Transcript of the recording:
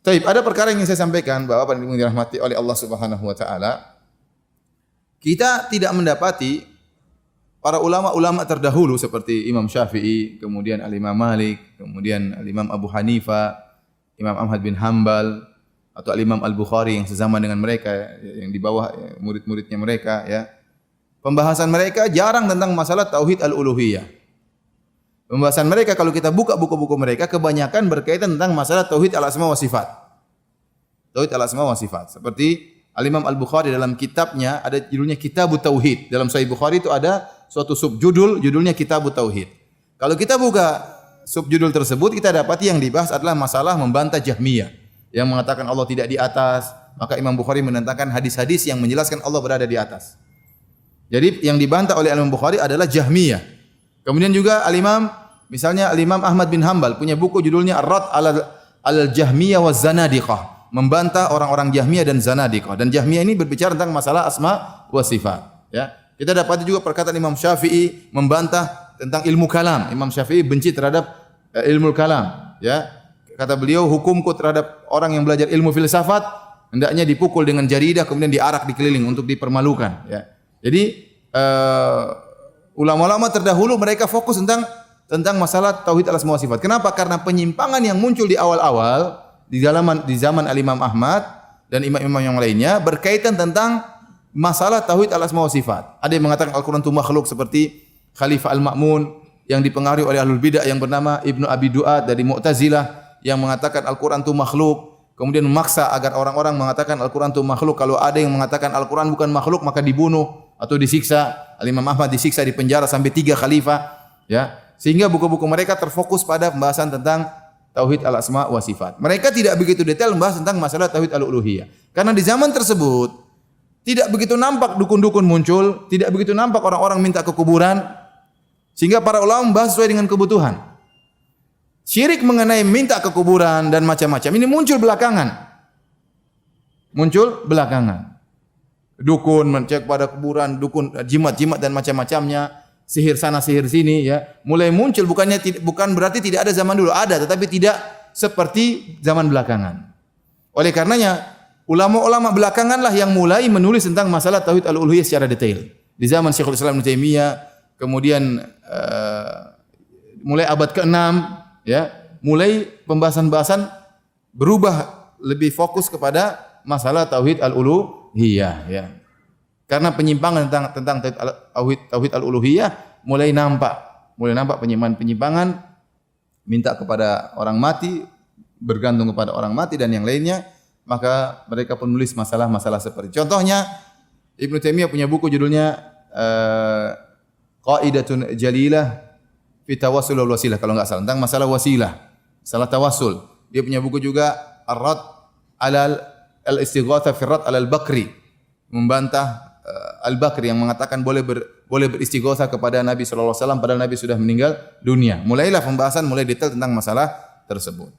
Taib, ada perkara yang ingin saya sampaikan bahwa pada yang dirahmati oleh Allah Subhanahu wa taala, kita tidak mendapati para ulama-ulama terdahulu seperti Imam Syafi'i, kemudian Al-Imam Malik, kemudian Al-Imam Abu Hanifah, Imam Ahmad bin Hanbal atau Al-Imam Al-Bukhari yang sezaman dengan mereka, yang di bawah murid-muridnya mereka, ya. Pembahasan mereka jarang tentang masalah tauhid al-uluhiyah. Pembahasan mereka kalau kita buka buku-buku mereka kebanyakan berkaitan tentang masalah tauhid al-asma wa sifat. Tauhid al-asma wa sifat. Seperti Al-Imam Al-Bukhari dalam kitabnya ada judulnya Kitabut Tauhid. Dalam Sahih Bukhari itu ada suatu subjudul judulnya Kitabut Tauhid. Kalau kita buka subjudul tersebut kita dapati yang dibahas adalah masalah membantah Jahmiyah yang mengatakan Allah tidak di atas. Maka Imam Bukhari menentangkan hadis-hadis yang menjelaskan Allah berada di atas. Jadi yang dibantah oleh Imam Bukhari adalah Jahmiyah. Kemudian juga misalnya Al-Imam Ahmad bin Hanbal punya buku judulnya Ar-Rad al-Jahmiyah wa Zanadiqah, membantah orang-orang Jahmiyah dan Zanadiqah. Dan Jahmiyah ini berbicara tentang masalah asma wa sifat, ya. Kita dapati juga perkataan Imam Syafi'i membantah tentang ilmu kalam. Imam Syafi'i benci terhadap ilmu kalam, ya. Kata beliau, hukumku terhadap orang yang belajar ilmu filsafat hendaknya dipukul dengan jaridah kemudian diarak di keliling untuk dipermalukan, ya. Jadi ulama-ulama terdahulu mereka fokus tentang masalah tauhid al-asma wa sifat. Kenapa? Karena penyimpangan yang muncul di awal-awal di zaman Al-Imam Ahmad dan imam-imam yang lainnya berkaitan tentang masalah tauhid al-asma wa sifat. Ada yang mengatakan Al-Qur'an itu makhluk seperti Khalifah Al-Ma'mun yang dipengaruhi oleh ahlul bidah yang bernama Ibnu Abi Duat dari Mu'tazilah yang mengatakan Al-Qur'an itu makhluk. Kemudian memaksa agar orang-orang mengatakan Al-Qur'an itu makhluk. Kalau ada yang mengatakan Al-Qur'an bukan makhluk maka dibunuh atau disiksa. Al-Imam Ahmad disiksa di penjara sampai 3 khalifah, ya. Sehingga buku-buku mereka terfokus pada pembahasan tentang tauhid al-asma wa sifat. Mereka tidak begitu detail membahas tentang masalah tauhid al-uluhiyah. Karena di zaman tersebut tidak begitu nampak dukun-dukun muncul, tidak begitu nampak orang-orang minta ke kuburan, sehingga para ulama membahas sesuai dengan kebutuhan. Syirik mengenai minta ke kuburan dan macam-macam ini muncul belakangan. Dukun mencek pada kuburan, dukun jimat-jimat dan macam-macamnya, sihir sana sihir sini, ya. Mulai muncul bukan berarti tidak ada zaman dulu, ada tetapi tidak seperti zaman belakangan. Oleh karenanya ulama-ulama belakanganlah yang mulai menulis tentang masalah tauhid al-uluhiyah secara detail. Di zaman Syekhul Islam Ibnu Taimiyah, kemudian mulai abad ke-6, ya, mulai pembahasan-pembahasan berubah lebih fokus kepada masalah tauhid al-uluhiyah, ya. Karena penyimpangan tentang tauhid al-uluhiyah mulai nampak penyimpangan minta kepada orang mati, bergantung kepada orang mati dan yang lainnya, maka mereka pun menulis masalah-masalah seperti. Contohnya Ibnu Taimiyah punya buku judulnya Qaidatun Jalilah fi Tawassul wal Wasilah kalau enggak salah, tentang masalah wasilah, salah tawassul. Dia punya buku juga Ar-Rad al-Istighatsah fi Ar-Rad al-Bakri, membantah Al-Bakri yang mengatakan boleh beristighatsah kepada Nabi sallallahu alaihi wasallam padahal Nabi sudah meninggal dunia. Mulailah pembahasan mulai detail tentang masalah tersebut.